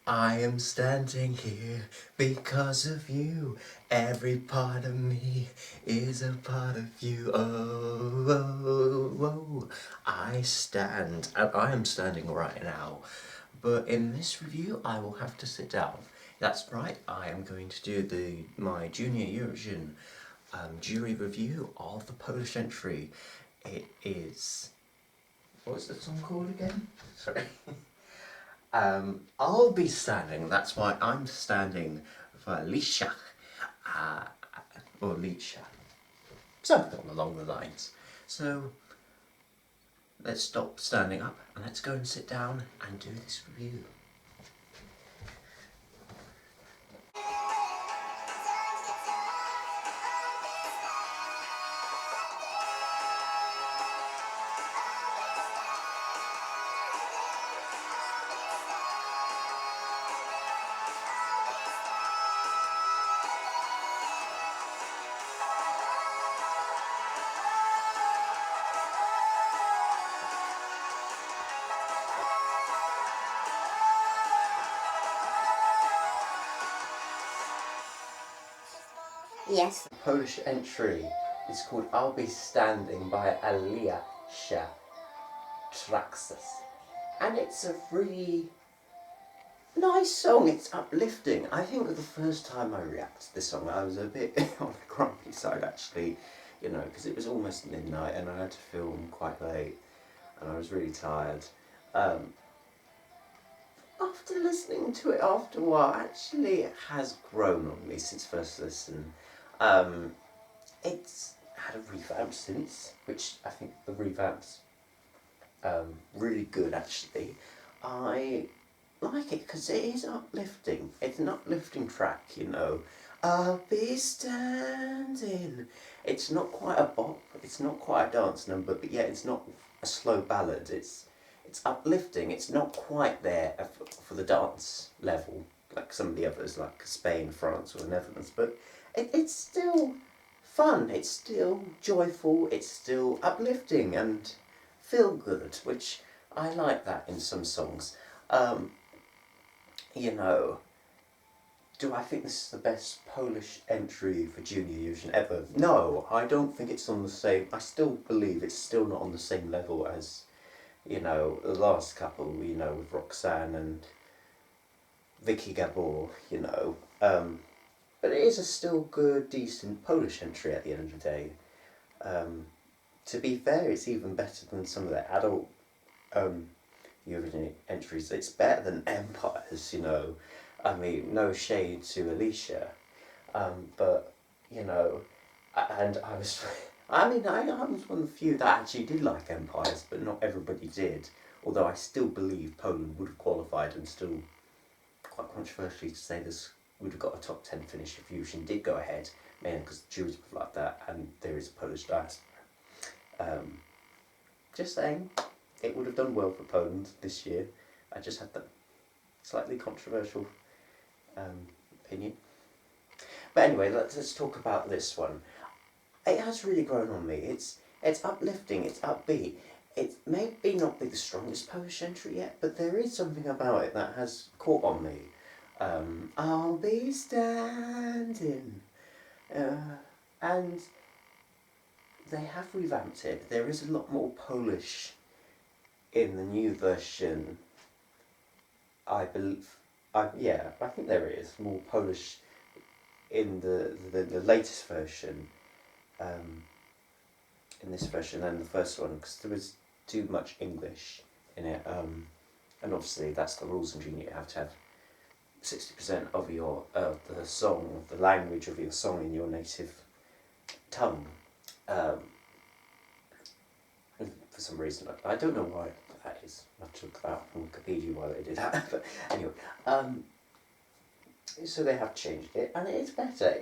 I am standing here because of you. Every part of me is a part of you. Oh, oh, oh. I stand, and I am standing right now. But in this review, I will have to sit down. That's right, I am going to do my Junior Eurovision jury review of the Polish entry. It is... what's the song called again? Sorry. I'll be standing, that's why I'm standing for Lisha, or Lisha, something along the lines. So let's stop standing up and let's go and sit down and do this review. Yes. The Polish entry is called I'll Be Standing by Aliasha Traxxas. And it's a really nice song, it's uplifting. I think the first time I reacted to this song, I was a bit on the grumpy side actually, you know, because it was almost midnight and I had to film quite late and I was really tired. After listening to it after a while, actually it has grown on me since first listen. It's had a revamp since, which I think the revamp's really good actually. I like it because it is uplifting. It's an uplifting track, you know. I'll be standing. It's not quite a bop, it's not quite a dance number, but yet it's not a slow ballad. It's uplifting. It's not quite there for the dance level like some of the others, like Spain, France, or the Netherlands, but it's still fun. It's still joyful. It's still uplifting and feel good, which I like that in some songs. You know, do I think this is the best Polish entry for Junior Eurovision ever? No, I don't think it's on the same. I still believe it's still not on the same level as, you know, the last couple, you know, with Roxanne and Vicky Gabor, you know. But it is a still good, decent Polish entry at the end of the day. To be fair, it's even better than some of the adult Eurovision entries. It's better than Empire's, you know. I mean, no shade to Alicia, but, you know, and I was... I mean, I was one of the few that actually did like Empires, but not everybody did. Although I still believe Poland would have qualified, and still, quite controversially to say this, would have got a top 10 finish if Eurovision did go ahead, mainly because the juries would like that, and there is a Polish diaspora. Just saying, it would have done well for Poland this year. I just had that slightly controversial opinion. But anyway, let's talk about this one. It has really grown on me. It's uplifting, it's upbeat. It may be not be the strongest Polish entry yet, but there is something about it that has caught on me. I'll be standing. And they have revamped it. There is a lot more Polish in the new version. I believe, I think there is more Polish in the latest version. In this version than the first one, because there was too much English in it, and obviously that's the rules in junior. You have to have 60% of your the song, the language of your song in your native tongue. For some reason, I don't know why that is. I took that from Wikipedia why they did that, but anyway, so they have changed it, and it is better.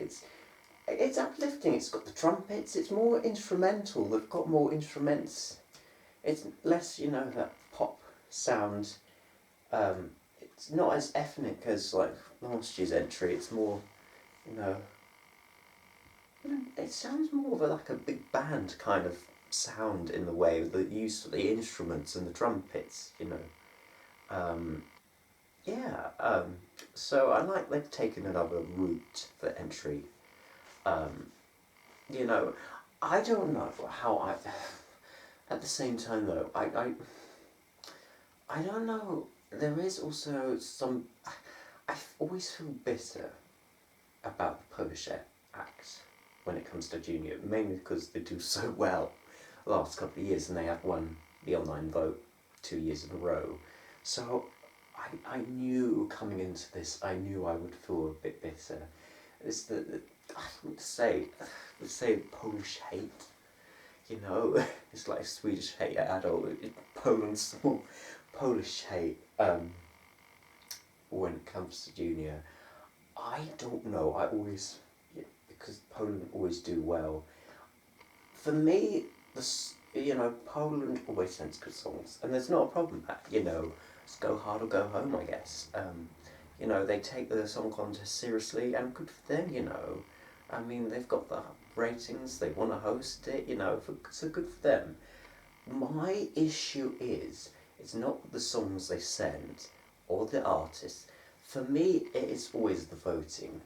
It's uplifting, it's got the trumpets, it's more instrumental, they've got more instruments. It's less, you know, that pop sound. It's not as ethnic as like last year's entry, it's more, you know, it sounds more of like a big band kind of sound in the way, the use of the instruments and the trumpets, you know. So I like they've taken another route for entry. You know, I don't know how I. At the same time, though, I don't know. There is also some. I always feel bitter about the Polish act when it comes to junior, mainly because they do so well the last couple of years, and they have won the online vote 2 years in a row. So I knew coming into this, I knew I would feel a bit bitter. It's I would say Polish hate. You know, it's like Swedish hate at adult. Poland's small Polish hate. When it comes to junior, I don't know. I always, yeah, because Poland always do well. For me, Poland always sends good songs, and there's not a problem with that. It's go hard or go home, I guess. They take the song contest seriously, and good for them. I mean, they've got the ratings. They want to host it. So good for them. My issue is, it's not the songs they send or the artists. For me, it is always the voting.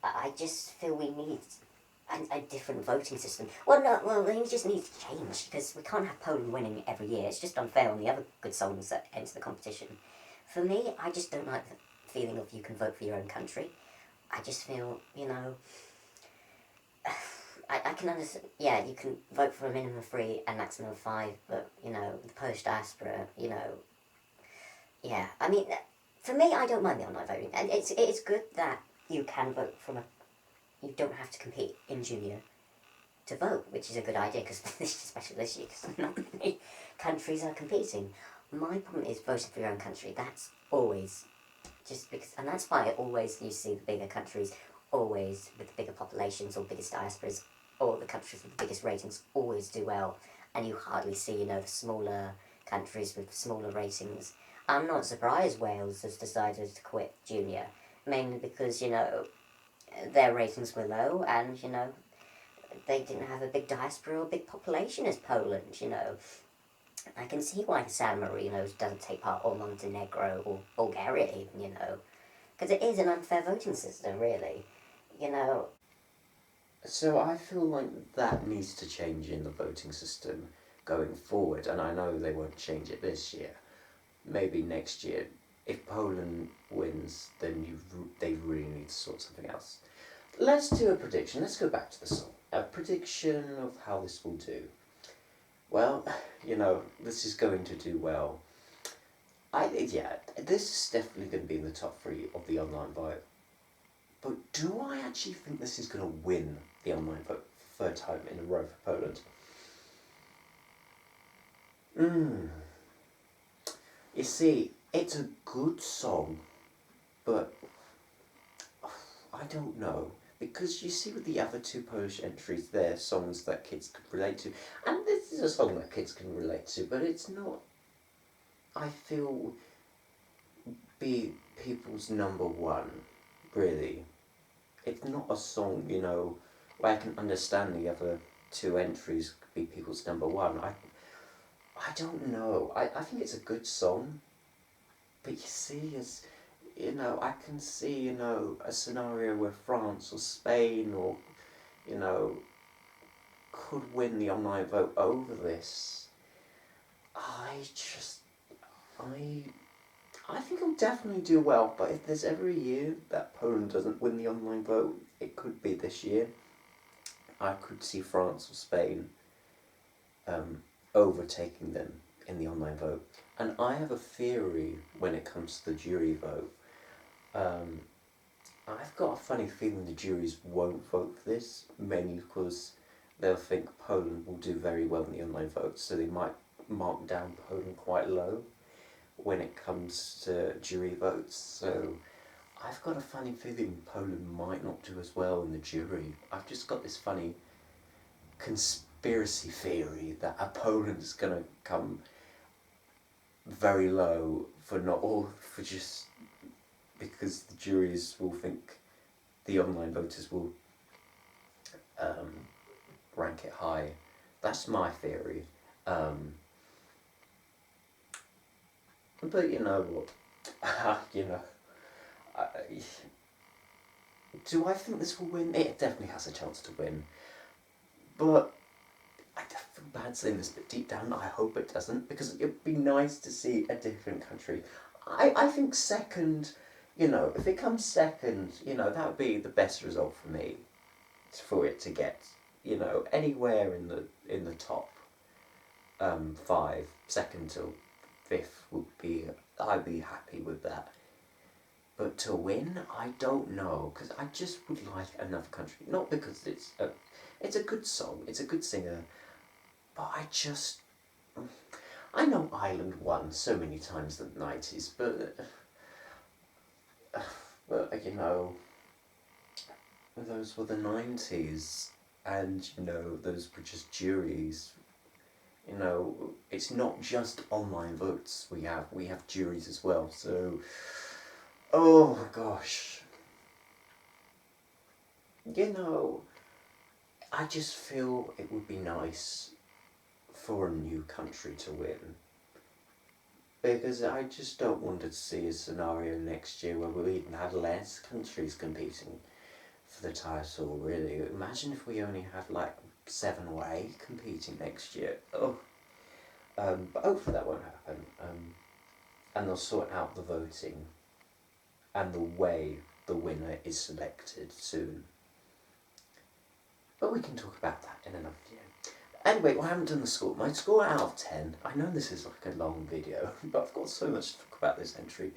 I just feel we need a different voting system. Well, no, well, they just need to change, because we can't have Poland winning every year. It's just unfair on the other good songs that enter the competition. For me, I just don't like the feeling of you can vote for your own country. I just feel, I can understand, yeah, you can vote for a minimum of 3 and maximum of 5, but, the Polish diaspora, yeah, I mean, for me, I don't mind the online voting, and it's good that you can vote you don't have to compete in junior to vote, which is a good idea, because especially this year, because not many countries are competing. My problem is voting for your own country. That's always just because, and that's why always you see the bigger countries, always with the bigger populations or biggest diasporas, or the countries with the biggest ratings always do well, and you hardly see, the smaller countries with smaller ratings. I'm not surprised Wales has decided to quit junior, mainly because, their ratings were low, and, they didn't have a big diaspora or big population as Poland, I can see why San Marino doesn't take part, or Montenegro, or Bulgaria even, because it is an unfair voting system, really, So I feel like that needs to change in the voting system going forward, and I know they won't change it this year. Maybe next year. If Poland wins, then they really need to sort something else. Let's do a prediction. Let's go back to the song. A prediction of how this will do. Well, this is going to do well. This is definitely going to be in the top 3 of the online vote. But do I actually think this is going to win the online vote for the 3rd time in a row for Poland? You see, it's a good song, but I don't know. Because you see with the other 2 Polish entries, they're songs that kids can relate to. And this is a song that kids can relate to, but it's not, I feel, be people's number 1, really. It's not a song, where I can understand the other 2 entries could be people's number 1. I don't know. I think it's a good song. But you see, I can see, a scenario where France or Spain or, could win the online vote over this. I think it'll definitely do well, but if there's ever a year that Poland doesn't win the online vote, it could be this year. I could see France or Spain overtaking them in the online vote. And I have a theory when it comes to the jury vote. I've got a funny feeling the juries won't vote for this, mainly because they'll think Poland will do very well in the online vote, so they might mark down Poland quite low when it comes to jury votes. So I've got a funny feeling Poland might not do as well in the jury. I've just got this funny conspiracy theory that Poland's going to come very low for just because the juries will think the online voters will rank it high. That's my theory. But you know what? do I think this will win? It definitely has a chance to win. But I feel bad saying this, but deep down I hope it doesn't, because it'd be nice to see a different country. I think second, if it comes second, that would be the best result for me, for it to get, anywhere in the top five, second till fifth I'd be happy with that. But to win, I don't know, because I just would like another country. Not because it's a good song, it's a good singer, but I know Ireland won so many times in the 90s, but those were the 90s, and those were just juries. It's not just online votes we have juries as well, so oh my gosh. I just feel it would be nice for a new country to win. Because I just don't want to see a scenario next year where we even have less countries competing for the title, really. Imagine if we only had 7 or 8 competing next year. Oh. But hopefully that won't happen. And they'll sort out the voting and the way the winner is selected soon. But we can talk about that in another video. Anyway, I haven't done the score. My score out of 10, I know this is a long video, but I've got so much to talk about this entry.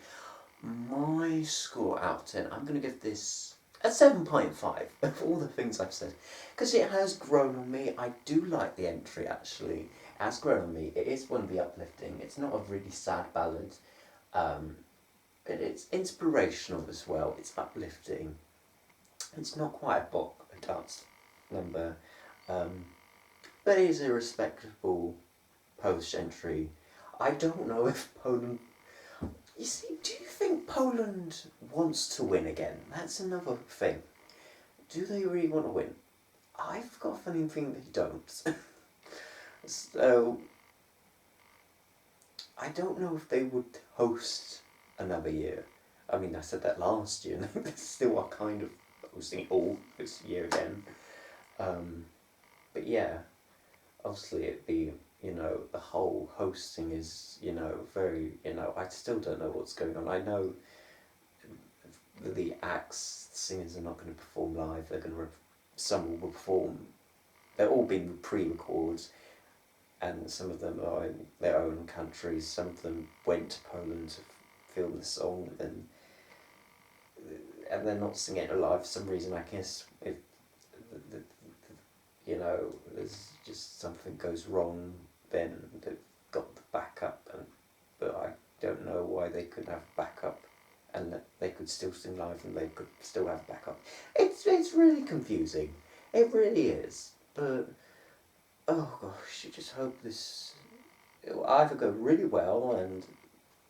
My score out of 10, I'm going to give this a 7.5 of all the things I've said. Because it has grown on me. I do like the entry, actually. It has grown on me. It is one of the uplifting. It's not a really sad ballad. But it's inspirational as well. It's uplifting. It's not quite a dance number. But it is a respectable Polish entry. I don't know if Poland... You see, do you think Poland wants to win again? That's another thing. Do they really want to win? I've got a funny thing they don't. So, I don't know if they would host another year. I mean, I said that last year, and they still are kind of hosting it all this year again. But yeah, obviously it'd be, the whole hosting is, very, I still don't know what's going on. I know the acts, the singers are not going to perform live, some will perform, they're all being pre-records, and some of them are in their own countries, some of them went to Poland to film the song, and they're not singing it live for some reason. I guess if there's just something goes wrong, then they've got the backup, but I don't know why they couldn't have backup, and that they could still sing live and they could still have backup. It's really confusing. It really is. But oh gosh, you just hope it will either go really well and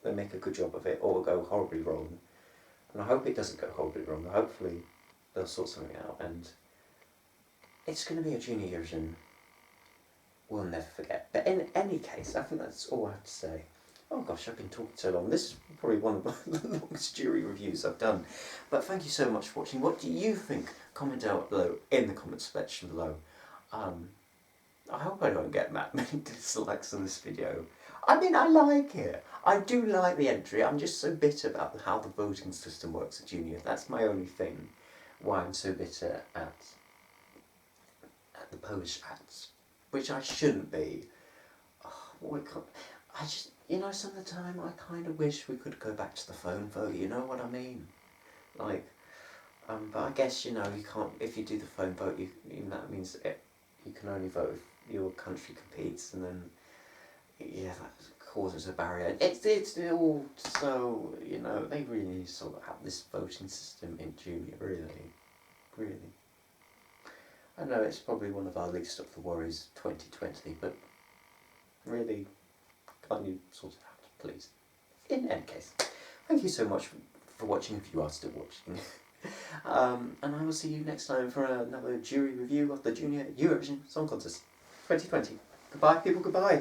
they make a good job of it, or go horribly wrong. And I hope it doesn't go horribly wrong. Hopefully they'll sort something out, and it's going to be a junior Eurovision we'll never forget. But in any case, I think that's all I have to say. Oh gosh, I've been talking so long. This is probably one of the longest jury reviews I've done. But thank you so much for watching. What do you think? Comment down below in the comment section below. I hope I don't get that many dislikes on this video. I mean, I like it. I do like the entry. I'm just so bitter about how the voting system works at Junior. That's my only thing. Why I'm so bitter at the Polish acts, which I shouldn't be. I just, some of the time I kind of wish we could go back to the phone vote, you know what I mean? But I guess, you can't, if you do the phone vote, that means you can only vote if your country competes, and then, yeah, that causes a barrier. It's all so, they really need to sort out this voting system in Junior, really. I know it's probably one of our least of the worries 2020, but really, can't you sort it out, please? In any case, thank you so much for watching, if you are still watching. And I will see you next time for another jury review of the Junior Eurovision Song Contest 2020. Goodbye, people, goodbye.